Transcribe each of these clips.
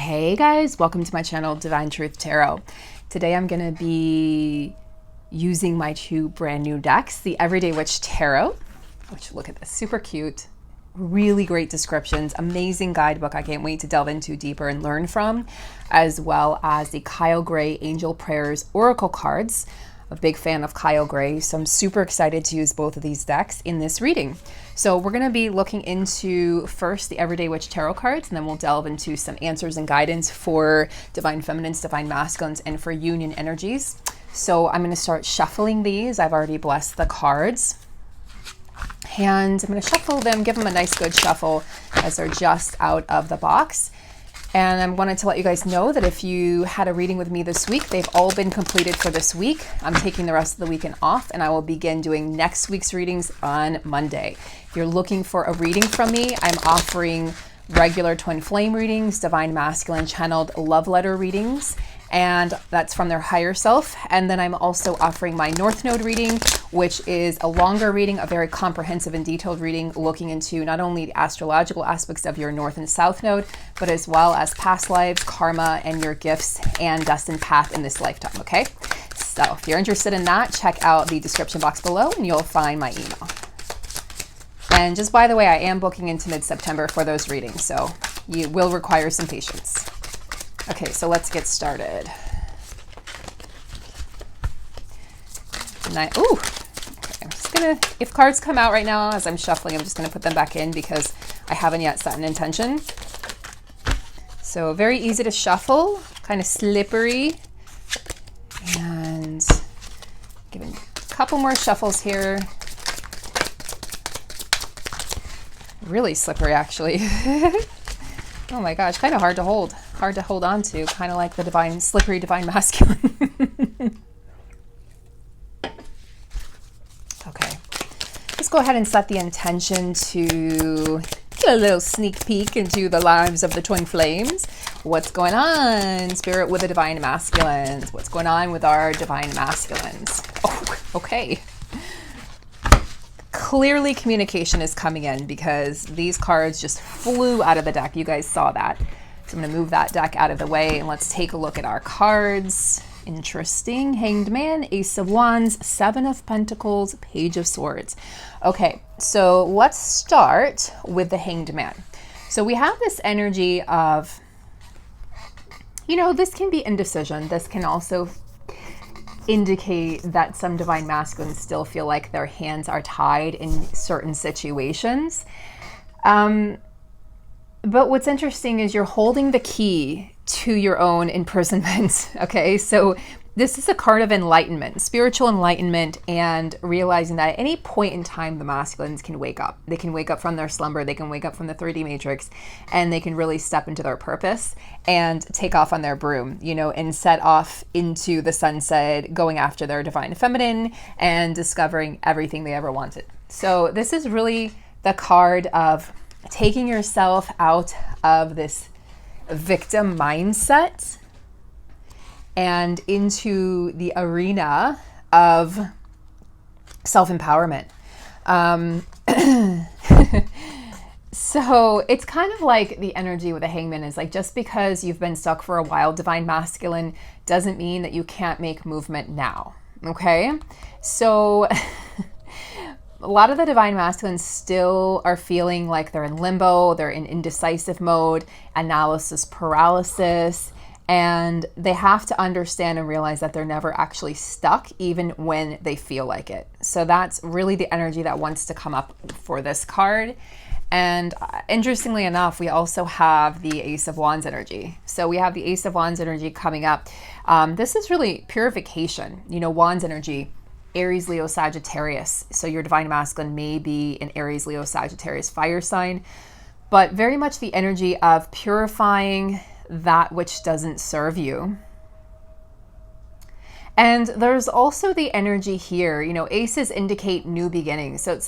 Hey guys, welcome to my channel, Divine Truth Tarot. Today I'm going to be using my two brand new decks, the Everyday Witch Tarot, which look at this, super cute, really great descriptions, amazing guidebook I can't wait to delve into deeper and learn from, as well as the Kyle Gray Angel Prayers Oracle cards. A big fan of Kyle Gray, so I'm super excited to use both of these decks in this reading. So we're going to be looking into first the Everyday Witch Tarot cards, and then we'll delve into some answers and guidance for Divine Feminines, Divine Masculines, and for Union energies. So I'm going to start shuffling these. I've already blessed the cards. And I'm going to shuffle them, give them a nice good shuffle as they're just out of the box. And I wanted to let you guys know that if you had a reading with me this week, they've all been completed for this week. I'm taking the rest of the weekend off, and I will begin doing next week's readings on Monday. If you're looking for a reading from me, I'm offering regular twin flame readings, divine masculine channeled love letter readings, and that's from their higher self. And then I'm also offering my North Node reading, which is a longer reading, a very comprehensive and detailed reading, looking into not only the astrological aspects of your North and South Node, but as well as past lives, karma, and your gifts and destined path in this lifetime, okay? So if you're interested in that, check out the description box below and you'll find my email. And just by the way, I am booking into mid-September for those readings, so you will require some patience. Okay, so let's get started. Ooh, okay, I'm just gonna, if cards come out right now as I'm shuffling, I'm just gonna put them back in because I haven't yet set an intention. So very easy to shuffle, kind of slippery. And giving a couple more shuffles here. Really slippery, actually. Oh my gosh, kind of hard to hold on to, kind of like the slippery divine masculine. Okay, let's go ahead and set the intention to get a little sneak peek into the lives of the twin flames. What's going on, Spirit, with the divine masculines? What's going on with our divine masculines? Oh, okay. Clearly communication is coming in because these cards just flew out of the deck. You guys saw that. So I'm going to move that deck out of the way and let's take a look at our cards. Interesting. Hanged Man, Ace of Wands, Seven of Pentacles, Page of Swords. Okay, so let's start with the Hanged Man. So we have this energy of, you know, this can be indecision. This can also indicate that some divine masculines still feel like their hands are tied in certain situations. But what's interesting is you're holding the key to your own imprisonment. Okay, so this is a card of enlightenment, spiritual enlightenment, and realizing that at any point in time, the masculines can wake up. They can wake up from their slumber. They can wake up from the 3D matrix, and they can really step into their purpose and take off on their broom, you know, and set off into the sunset, going after their divine feminine and discovering everything they ever wanted. So this is really the card of taking yourself out of this victim mindset and into the arena of self-empowerment. So it's kind of like the energy with the Hangman is like, just because you've been stuck for a while, divine masculine, doesn't mean that you can't make movement now. Okay? So a lot of the divine masculines still are feeling like they're in limbo, they're in indecisive mode, analysis paralysis, and they have to understand and realize that they're never actually stuck, even when they feel like it. So that's really the energy that wants to come up for this card. And interestingly enough, we also have the Ace of Wands energy. So we have the Ace of Wands energy coming up. This is really purification, you know, Wands energy. Aries, Leo, Sagittarius. So your divine masculine may be an Aries, Leo, Sagittarius fire sign, but very much the energy of purifying that which doesn't serve you And there's also the energy here, you know, aces indicate new beginnings. So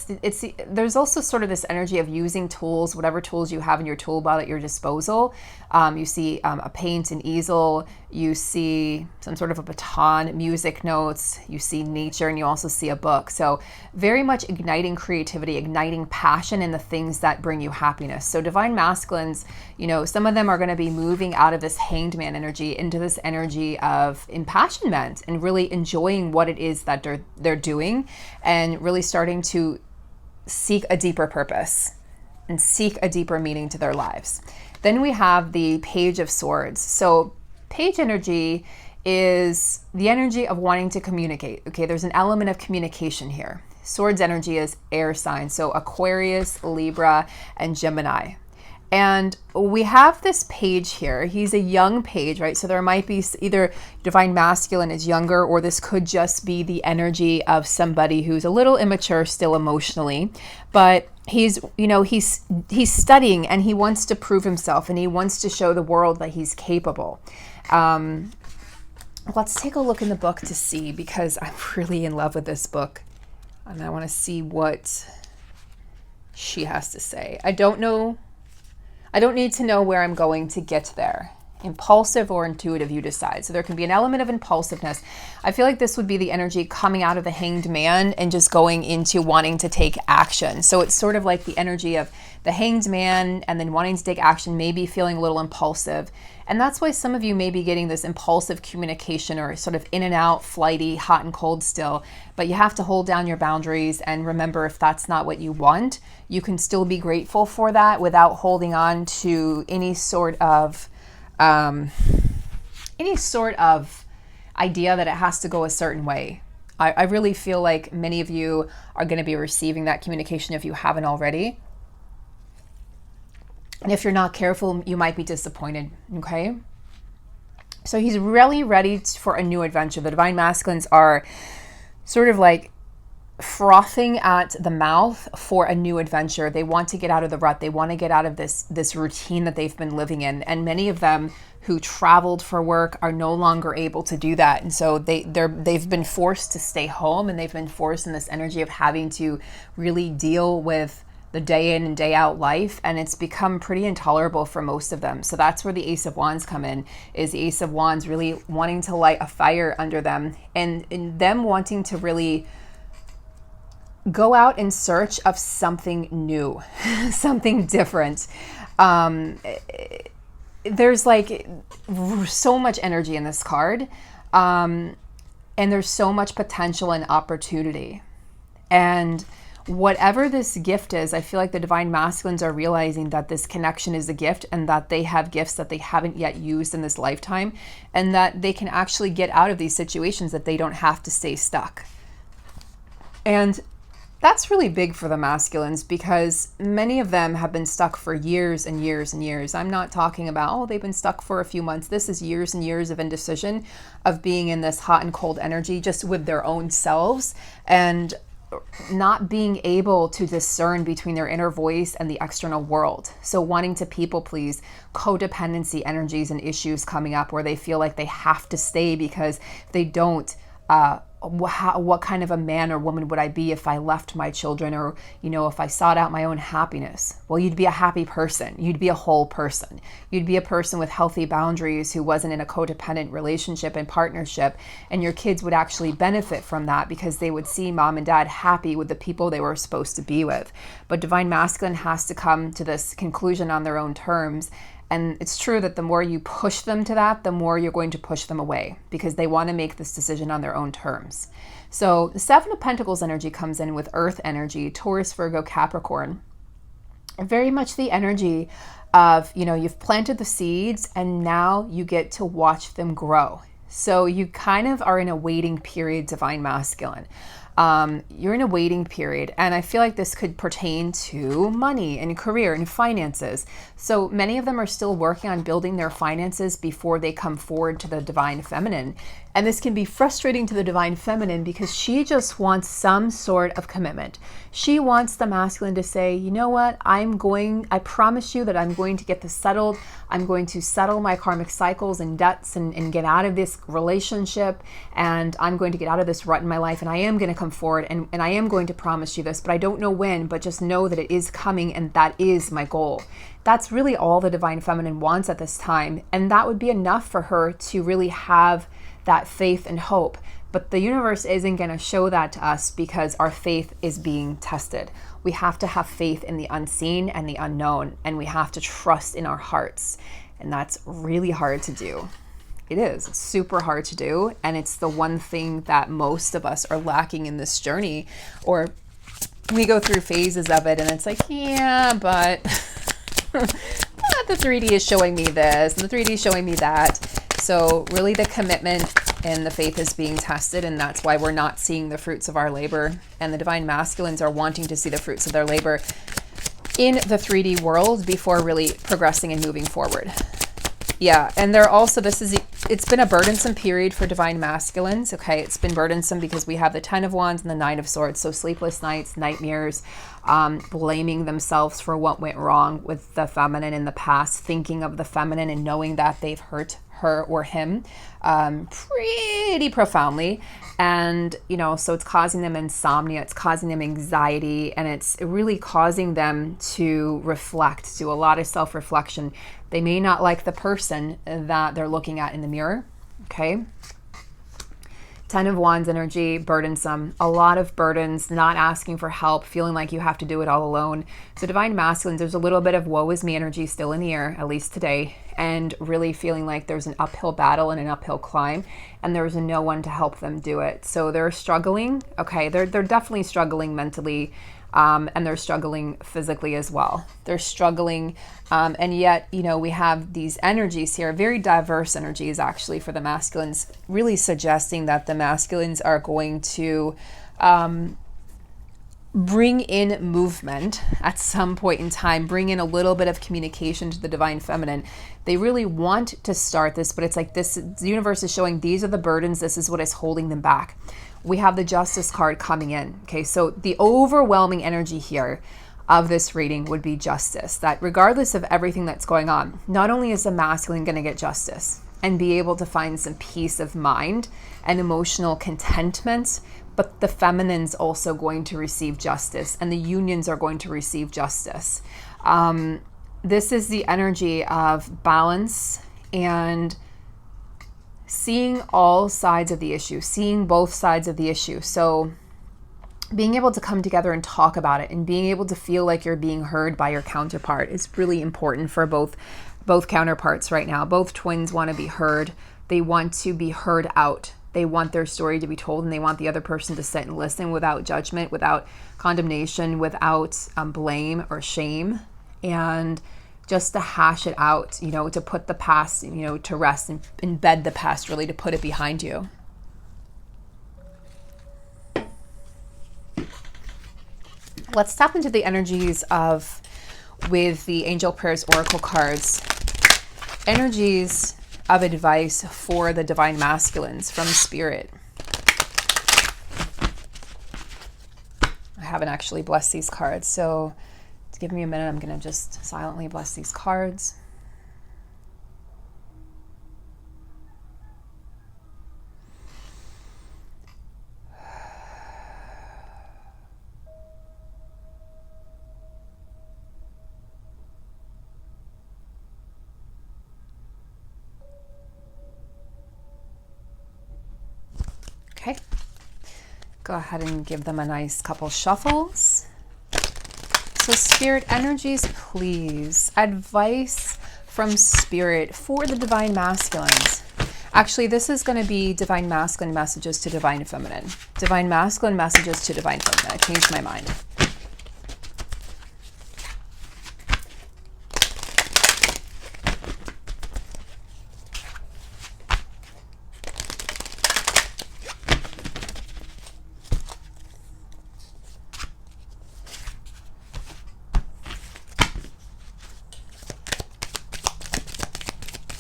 there's also sort of this energy of using tools, whatever tools you have in your tool belt at your disposal. You see a paint, an easel, you see some sort of a baton, music notes, you see nature, and you also see a book. So very much igniting creativity, igniting passion in the things that bring you happiness. So divine masculines, you know, some of them are going to be moving out of this hanged man energy into this energy of impassionment and really enjoying what it is that they're doing, and really starting to seek a deeper purpose and seek a deeper meaning to their lives. Then we have the Page of Swords. So page energy is the energy of wanting to communicate. Okay, there's an element of communication here. Swords energy is air signs, so Aquarius, Libra, and Gemini. And we have this page here. He's a young page, right? So there might be either divine masculine is younger, or this could just be the energy of somebody who's a little immature still emotionally. But he's, you know, he's studying, and he wants to prove himself, and he wants to show the world that he's capable. Let's take a look in the book to see, because I'm really in love with this book, and I want to see what she has to say. I don't need to know where I'm going to get there. Impulsive or intuitive, you decide. So there can be an element of impulsiveness. I feel like this would be the energy coming out of the hanged man and just going into wanting to take action. So it's sort of like the energy of the hanged man and then wanting to take action, maybe feeling a little impulsive. And that's why some of you may be getting this impulsive communication, or sort of in and out, flighty, hot and cold still. But you have to hold down your boundaries and remember, if that's not what you want, you can still be grateful for that without holding on to any sort of idea that it has to go a certain way. I really feel like many of you are going to be receiving that communication if you haven't already. And if you're not careful, you might be disappointed, okay? So he's really ready for a new adventure. The divine masculines are sort of like frothing at the mouth for a new adventure. They want to get out of the rut. They want to get out of this routine that they've been living in. And many of them who traveled for work are no longer able to do that. And so they've been forced to stay home, and they've been forced in this energy of having to really deal with the day in and day out life, and it's become pretty intolerable for most of them. So that's where the Ace of Wands come in, is the Ace of Wands really wanting to light a fire under them, and in them wanting to really go out in search of something new, something different. There's like so much energy in this card, and there's so much potential and opportunity. And whatever this gift is, I feel like the divine masculines are realizing that this connection is a gift, and that they have gifts that they haven't yet used in this lifetime, and that they can actually get out of these situations, that they don't have to stay stuck. And that's really big for the masculines, because many of them have been stuck for years and years and years. I'm not talking about, oh, they've been stuck for a few months. This is years and years of indecision, of being in this hot and cold energy just with their own selves, and not being able to discern between their inner voice and the external world. So wanting to people please, codependency energies and issues coming up where they feel like they have to stay, because if they don't, what kind of a man or woman would I be if I left my children, or, you know, if I sought out my own happiness? Well, you'd be a happy person. You'd be a whole person. You'd be a person with healthy boundaries who wasn't in a codependent relationship and partnership, and your kids would actually benefit from that because they would see mom and dad happy with the people they were supposed to be with. But divine masculine has to come to this conclusion on their own terms. And it's true that the more you push them to that, the more you're going to push them away, because they want to make this decision on their own terms. So the Seven of Pentacles energy comes in with Earth energy, Taurus, Virgo, Capricorn. Very much the energy of, you know, you've planted the seeds and now you get to watch them grow. So you kind of are in a waiting period, divine masculine. You're in a waiting period, and I feel like this could pertain to money and career and finances. So many of them are still working on building their finances before they come forward to the divine feminine. And this can be frustrating to the divine feminine because she just wants some sort of commitment. She wants the masculine to say, you know what, I promise you that I'm going to get this settled. I'm going to settle my karmic cycles and debts and get out of this relationship. And I'm going to get out of this rut in my life. And I am going to come forward and I am going to promise you this, but I don't know when, but just know that it is coming and that is my goal. That's really all the divine feminine wants at this time. And that would be enough for her to really have that faith and hope. But the universe isn't going to show that to us because our faith is being tested. We have to have faith in the unseen and the unknown, and we have to trust in our hearts. And that's really hard to do. It is. It's super hard to do. And it's the one thing that most of us are lacking in this journey. Or we go through phases of it and it's like, yeah, but the 3D is showing me this and the 3D is showing me that. So really the commitment and the faith is being tested, and that's why we're not seeing the fruits of our labor. And the divine masculines are wanting to see the fruits of their labor in the 3D world before really progressing and moving forward. Yeah, and they're also, it's been a burdensome period for divine masculines, okay? It's been burdensome because we have the 10 of Wands and the 9 of Swords, so sleepless nights, nightmares, blaming themselves for what went wrong with the feminine in the past, thinking of the feminine and knowing that they've hurt her or him pretty profoundly. And, so it's causing them insomnia, it's causing them anxiety, and it's really causing them to reflect, do a lot of self-reflection. They may not like the person that they're looking at in the mirror, okay? 10 of Wands energy, burdensome, a lot of burdens, not asking for help, feeling like you have to do it all alone. So divine masculines, there's a little bit of woe is me energy still in the air, at least today, and really feeling like there's an uphill battle and an uphill climb, and there's no one to help them do it. So they're struggling, okay? They're definitely struggling mentally, and they're struggling physically as well. They're struggling, and yet, we have these energies here, very diverse energies actually for the masculines, really suggesting that the masculines are going to bring in movement at some point in time, bring in a little bit of communication to the divine feminine. They really want to start this, but it's like this, the universe is showing these are the burdens, this is what is holding them back. We have the Justice card coming in. Okay, so the overwhelming energy here of this reading would be justice. That regardless of everything that's going on, not only is the masculine going to get justice and be able to find some peace of mind and emotional contentment, but the feminine's also going to receive justice and the unions are going to receive justice. This is the energy of balance and seeing all sides of the issue, seeing both sides of the issue. So being able to come together and talk about it and being able to feel like you're being heard by your counterpart is really important for both counterparts right now. Both twins want to be heard. They want to be heard out. They want their story to be told, and they want the other person to sit and listen without judgment, without condemnation, without blame or shame, and just to hash it out, to put the past, to rest and embed the past, really to put it behind you. Let's tap into the energies with the Angel Prayers Oracle cards, energies of advice for the divine masculines from Spirit. I haven't actually blessed these cards, so give me a minute. I'm going to just silently bless these cards. Okay. Go ahead and give them a nice couple shuffles. So Spirit energies, please. Advice from Spirit for the divine masculines. Actually, this is going to be divine masculine messages to divine feminine. Divine masculine messages to divine feminine. I changed my mind.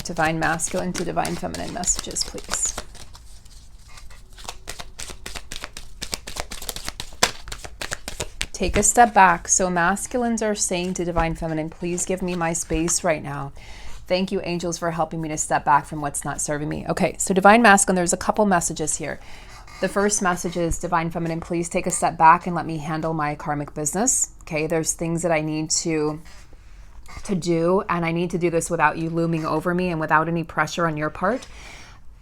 divine masculine to divine feminine messages, please. Take a step back. So masculines are saying to divine feminine, please give me my space right now. Thank you, angels, for helping me to step back from what's not serving me. Okay, so divine masculine, there's a couple messages here. The first message is, divine feminine, please take a step back and let me handle my karmic business. Okay, there's things that I need to do, and I need to do this without you looming over me and without any pressure on your part.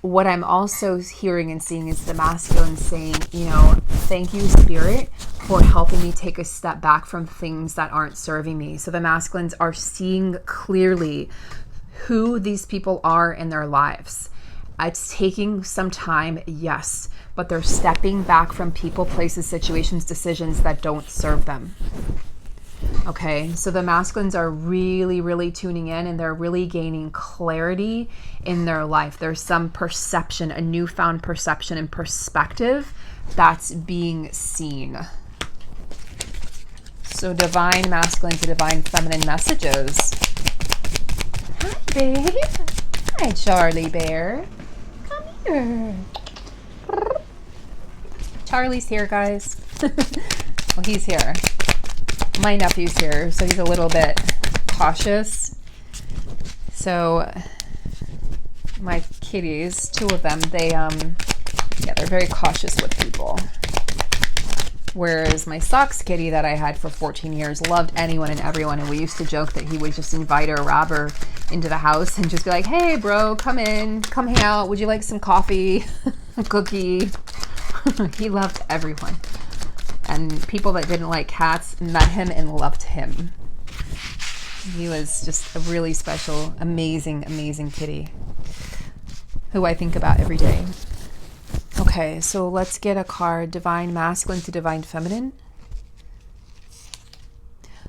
What I'm also hearing and seeing is the masculine saying, you know, thank you, Spirit, for helping me take a step back from things that aren't serving me. So the masculines are seeing clearly who these people are in their lives. It's taking some time, yes, but they're stepping back from people, places, situations, decisions that don't serve them. Okay, so the masculines are really, really tuning in, and they're really gaining clarity in their life. There's some perception, a newfound perception and perspective that's being seen. So divine masculine to divine feminine messages. Hi, babe. Hi, Charlie Bear. Come here. Charlie's here, guys. Well, he's here. My nephew's here, so he's a little bit cautious. So my kitties, two of them, they're very cautious with people. Whereas my socks kitty that I had for 14 years loved anyone and everyone, and we used to joke that he would just invite a robber into the house and just be like, hey bro, come in, come hang out, would you like some coffee, a cookie? He loved everyone. And people that didn't like cats met him and loved him. He was just a really special, amazing, amazing kitty who I think about every day. Okay, so let's get a card. Divine masculine to divine feminine.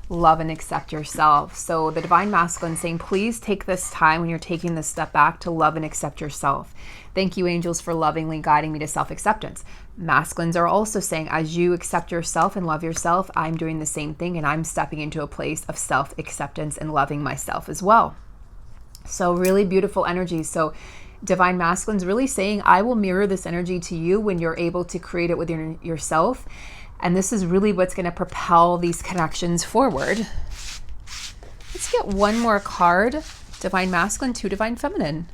Love and accept yourself. So the divine masculine saying, please take this time when you're taking this step back to love and accept yourself. Thank you, angels, for lovingly guiding me to self-acceptance. Masculines are also saying, as you accept yourself and love yourself, I'm doing the same thing, and I'm stepping into a place of self-acceptance and loving myself as well. So really beautiful energy. So divine masculine's really saying, I will mirror this energy to you when you're able to create it within yourself. And this is really what's going to propel these connections forward. Let's get one more card. Divine masculine to divine feminine.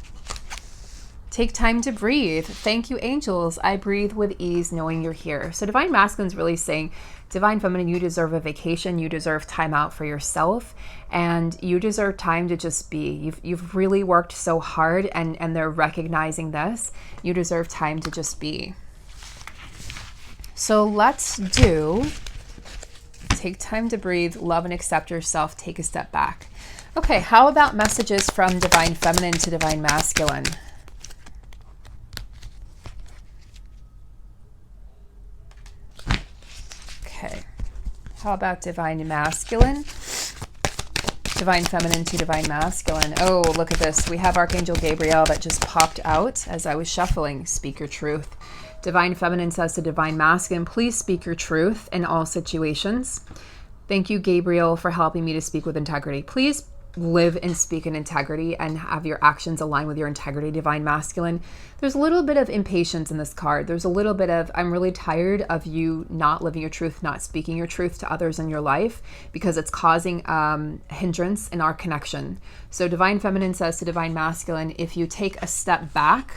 Take time to breathe. Thank you, angels. I breathe with ease knowing you're here. So divine masculine's really saying, divine feminine, you deserve a vacation. You deserve time out for yourself, and you deserve time to just be. You've really worked so hard, and they're recognizing this. You deserve time to just be. So let's do take time to breathe, love and accept yourself, take a step back. Okay, how about messages from divine feminine to divine masculine? Okay, how about divine masculine? Divine feminine to divine masculine. Oh, look at this. We have Archangel Gabriel that just popped out as I was shuffling. Speak your truth. Divine feminine says to divine masculine, please speak your truth in all situations. Thank you, Gabriel, for helping me to speak with integrity. Please live and speak in integrity and have your actions align with your integrity, divine masculine. There's a little bit of impatience in this card. There's a little bit of, I'm really tired of you not living your truth, not speaking your truth to others in your life, because it's causing hindrance in our connection. So divine feminine says to divine masculine, if you take a step back,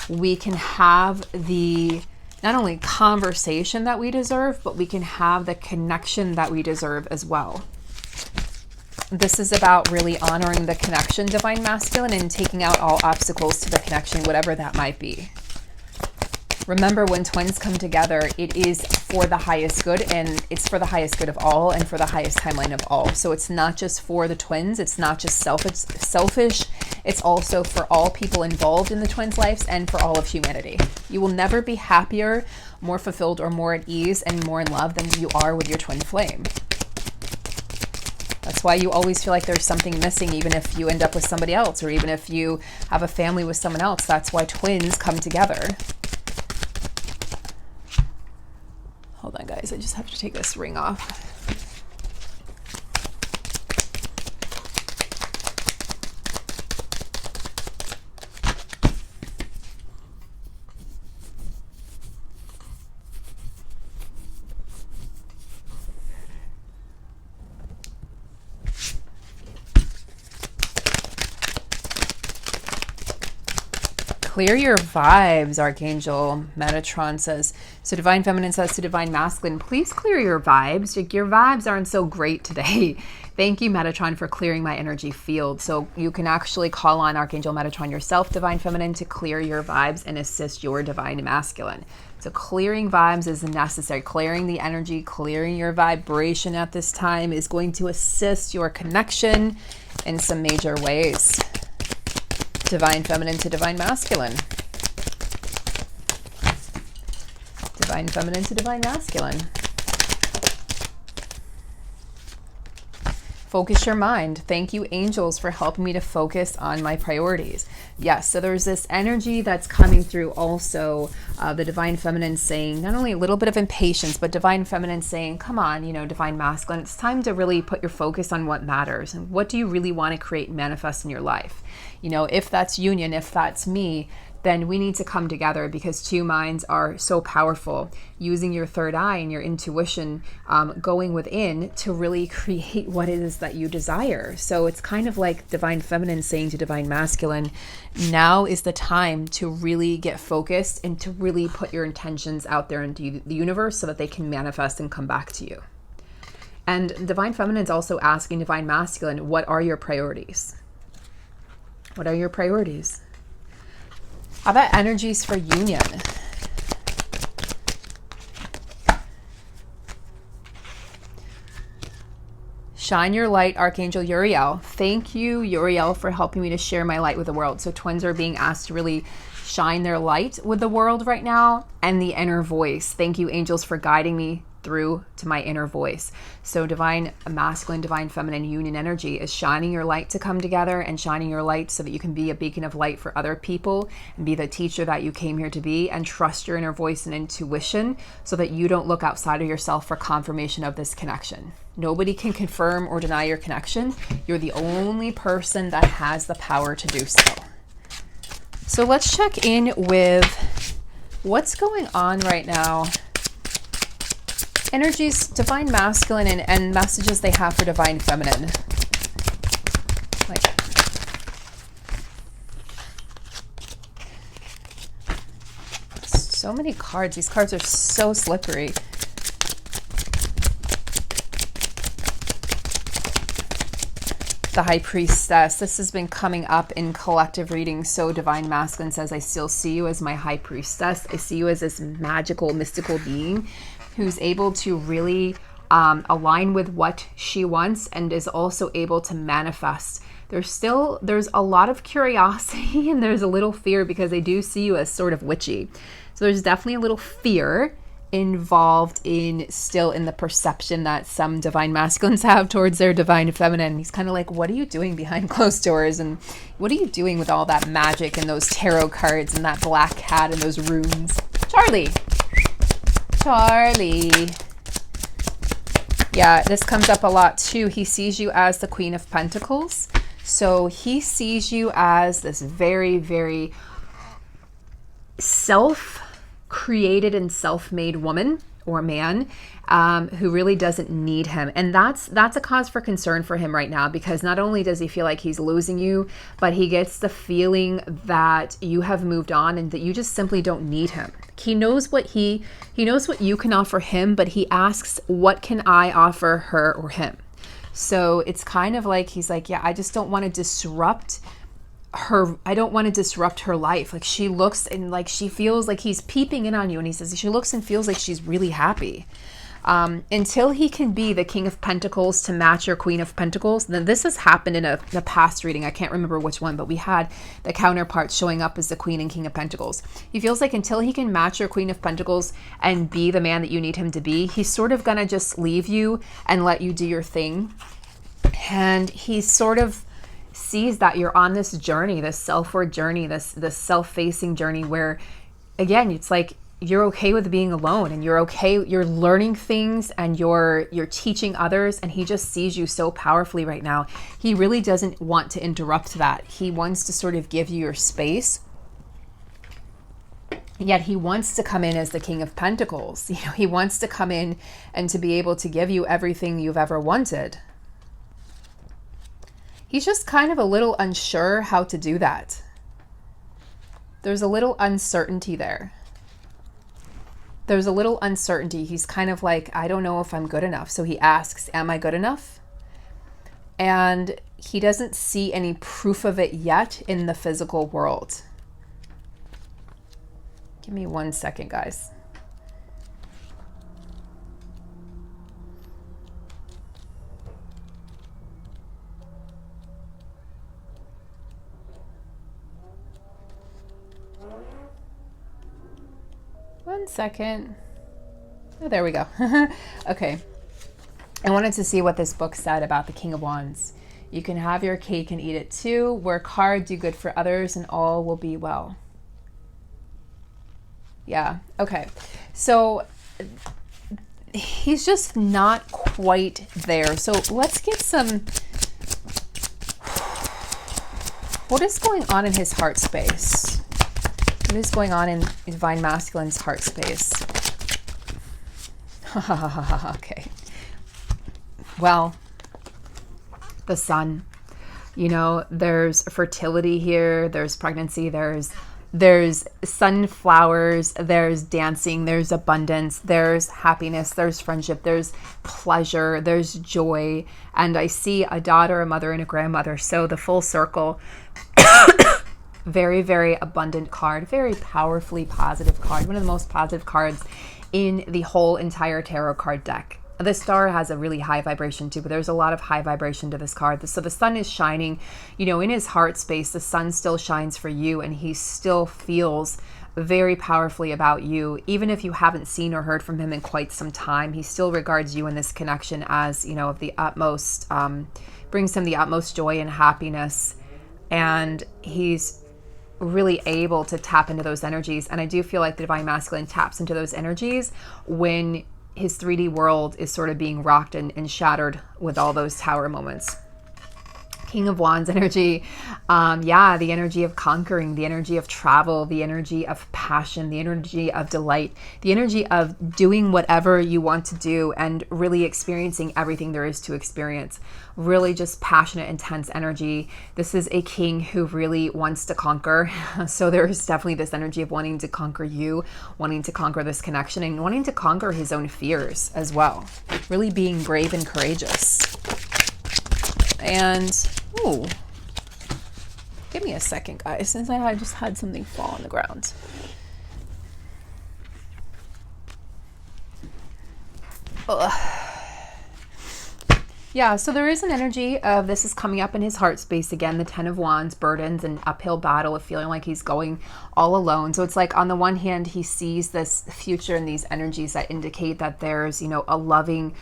we can have the not only conversation that we deserve, but we can have the connection that we deserve as well. This is about really honoring the connection, divine masculine, and taking out all obstacles to the connection, whatever that might be. Remember, when twins come together, it is for the highest good, and it's for the highest good of all and for the highest timeline of all. So it's not just for the twins. It's not just selfish. It's also for all people involved in the twins' lives and for all of humanity. You will never be happier, more fulfilled, or more at ease and more in love than you are with your twin flame. That's why you always feel like there's something missing, even if you end up with somebody else, or even if you have a family with someone else. That's why twins come together. Hold on, guys. I just have to take this ring off. Clear your vibes, Archangel Metatron says. So Divine Feminine says to Divine Masculine, please clear your vibes. Like, your vibes aren't so great today. Thank you, Metatron, for clearing my energy field. So you can actually call on Archangel Metatron yourself, Divine Feminine, to clear your vibes and assist your Divine Masculine. So clearing vibes is necessary. Clearing the energy, clearing your vibration at this time is going to assist your connection in some major ways. Divine Feminine to Divine Masculine. Divine Feminine to Divine Masculine. Focus your mind. Thank you, angels, for helping me to focus on my priorities. Yes, so there's this energy that's coming through also, the Divine Feminine saying, not only a little bit of impatience, but Divine Feminine saying, come on, you know, Divine Masculine, it's time to really put your focus on what matters. And what do you really want to create and manifest in your life? You know, if that's union, if that's me, then we need to come together, because two minds are so powerful. Using your third eye and your intuition, going within to really create what it is that you desire. So it's kind of like Divine Feminine saying to Divine Masculine, now is the time to really get focused and to really put your intentions out there into the universe so that they can manifest and come back to you. And Divine Feminine is also asking Divine Masculine, what are your priorities? What are your priorities? How about energies for union? Shine your light, Archangel Uriel. Thank you, Uriel, for helping me to share my light with the world. So twins are being asked to really shine their light with the world right now, and the inner voice. Thank you, angels, for guiding me through to my inner voice. So Divine Masculine, Divine Feminine union energy is shining your light to come together, and shining your light so that you can be a beacon of light for other people and be the teacher that you came here to be, and trust your inner voice and intuition so that you don't look outside of yourself for confirmation of this connection. Nobody can confirm or deny your connection. You're the only person that has the power to do so. So let's check in with what's going on right now. Energies, Divine Masculine, and messages they have for Divine Feminine. Like, so many cards. These cards are so slippery. The High Priestess. This has been coming up in collective readings. So Divine Masculine says, I still see you as my High Priestess. I see you as this magical, mystical being who's able to really align with what she wants, and is also able to manifest. There's a lot of curiosity and there's a little fear, because they do see you as sort of witchy. So there's definitely a little fear involved in the perception that some Divine Masculines have towards their Divine Feminine. He's kind of like, what are you doing behind closed doors? And what are you doing with all that magic and those tarot cards and that black cat and those runes? Charlie. Yeah, this comes up a lot too. He sees you as the Queen of Pentacles. So he sees you as this very, very self-created and self-made woman or man who really doesn't need him. And that's a cause for concern for him right now, because not only does he feel like he's losing you, but he gets the feeling that you have moved on and that you just simply don't need him. He knows what he knows what you can offer him, but he asks, what can I offer her or him? So it's kind of like, he's like, yeah, I just don't want to disrupt her. I don't want to disrupt her life. Like, she looks and like she feels like he's peeping in on you, and he says she looks and feels like she's really happy. Until he can be the King of Pentacles to match your Queen of Pentacles. Then this has happened in a past reading. I can't remember which one, but we had the counterparts showing up as the Queen and King of Pentacles. He feels like until he can match your Queen of Pentacles and be the man that you need him to be, he's sort of gonna just leave you and let you do your thing. And he sort of sees that you're on this journey, this self-worth journey, this self-facing journey where, again, it's like you're okay with being alone, and you're learning things, and you're teaching others, and he just sees you so powerfully right now. He really doesn't want to interrupt that. He wants to sort of give you your space, yet he wants to come in as the King of Pentacles. You know, he wants to come in and to be able to give you everything you've ever wanted. He's just kind of a little unsure how to do that. There's a little uncertainty there. There's a little uncertainty. He's kind of like, I don't know if I'm good enough. So he asks, am I good enough? And he doesn't see any proof of it yet in the physical world. Give me 1 second, guys. One second. Oh, there we go. Okay. I wanted to see what this book said about the King of Wands. You can have your cake and eat it too. Work hard, do good for others, and all will be well. Yeah, okay. So he's just not quite there. So let's get some... What is going on in his heart space? What is going on in Divine Masculine's heart space? Okay. Well, the sun. You know, there's fertility here, there's pregnancy, there's sunflowers, there's dancing, there's abundance, there's happiness, there's friendship, there's pleasure, there's joy. And I see a daughter, a mother, and a grandmother. So the full circle. Very, very abundant card, very powerfully positive card, one of the most positive cards in the whole entire tarot card deck. The star has a really high vibration too, but there's a lot of high vibration to this card. So the sun is shining, you know, in his heart space. The sun still shines for you, and he still feels very powerfully about you. Even if you haven't seen or heard from him in quite some time, he still regards you in this connection as, you know, of the utmost, brings him the utmost joy and happiness. And he's really able to tap into those energies. And I do feel like the Divine Masculine taps into those energies when his 3D world is sort of being rocked and shattered with all those tower moments. King of Wands energy. Yeah, the energy of conquering, the energy of travel, the energy of passion, the energy of delight, the energy of doing whatever you want to do and really experiencing everything there is to experience. Really just passionate, intense energy. This is a king who really wants to conquer. So there is definitely this energy of wanting to conquer you, wanting to conquer this connection, and wanting to conquer his own fears as well. Really being brave and courageous. And, ooh, give me a second, guys, since I just had something fall on the ground. Ugh. Yeah, so there is an energy of this is coming up in his heart space again, the 10 of Wands, burdens and uphill battle of feeling like he's going all alone. So it's like on the one hand, he sees this future and these energies that indicate that there's, you know, a loving,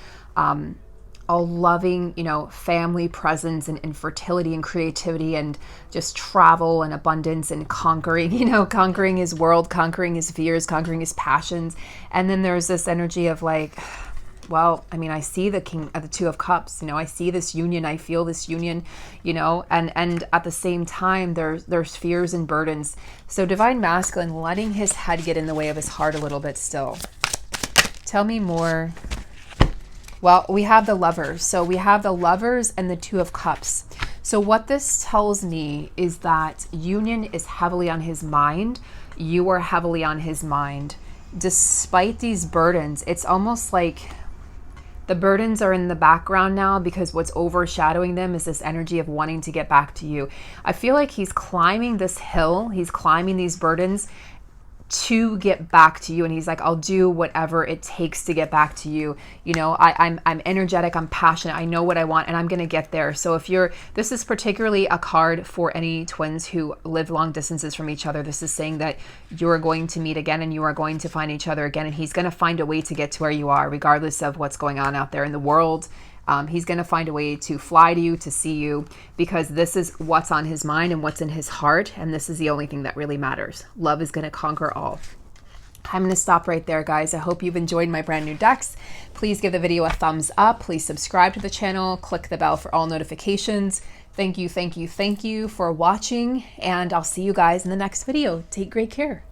you know, family presence and fertility and creativity and just travel and abundance and conquering, you know, conquering his world, conquering his fears, conquering his passions. And then there's this energy of like, well, I mean, I see the king of the 2 of cups, you know, I see this union, I feel this union, you know, and at the same time, there's fears and burdens. So Divine Masculine letting his head get in the way of his heart a little bit still. Tell me more. Well, we have the Lovers. So we have the Lovers and the 2 of Cups. So what this tells me is that union is heavily on his mind. You are heavily on his mind. Despite these burdens, it's almost like the burdens are in the background now because what's overshadowing them is this energy of wanting to get back to you. I feel like he's climbing this hill. He's climbing these burdens to get back to you, and he's like, I'll do whatever it takes to get back to you. You know, I'm energetic, I'm passionate, I know what I want, and I'm gonna get there. So if this is particularly a card for any twins who live long distances from each other. This is saying that you are going to meet again and you are going to find each other again, and he's gonna find a way to get to where you are, regardless of what's going on out there in the world. He's going to find a way to fly to you, to see you, because this is what's on his mind and what's in his heart. And this is the only thing that really matters. Love is going to conquer all. I'm going to stop right there, guys. I hope you've enjoyed my brand new decks. Please give the video a thumbs up. Please subscribe to the channel. Click the bell for all notifications. Thank you for watching. And I'll see you guys in the next video. Take great care.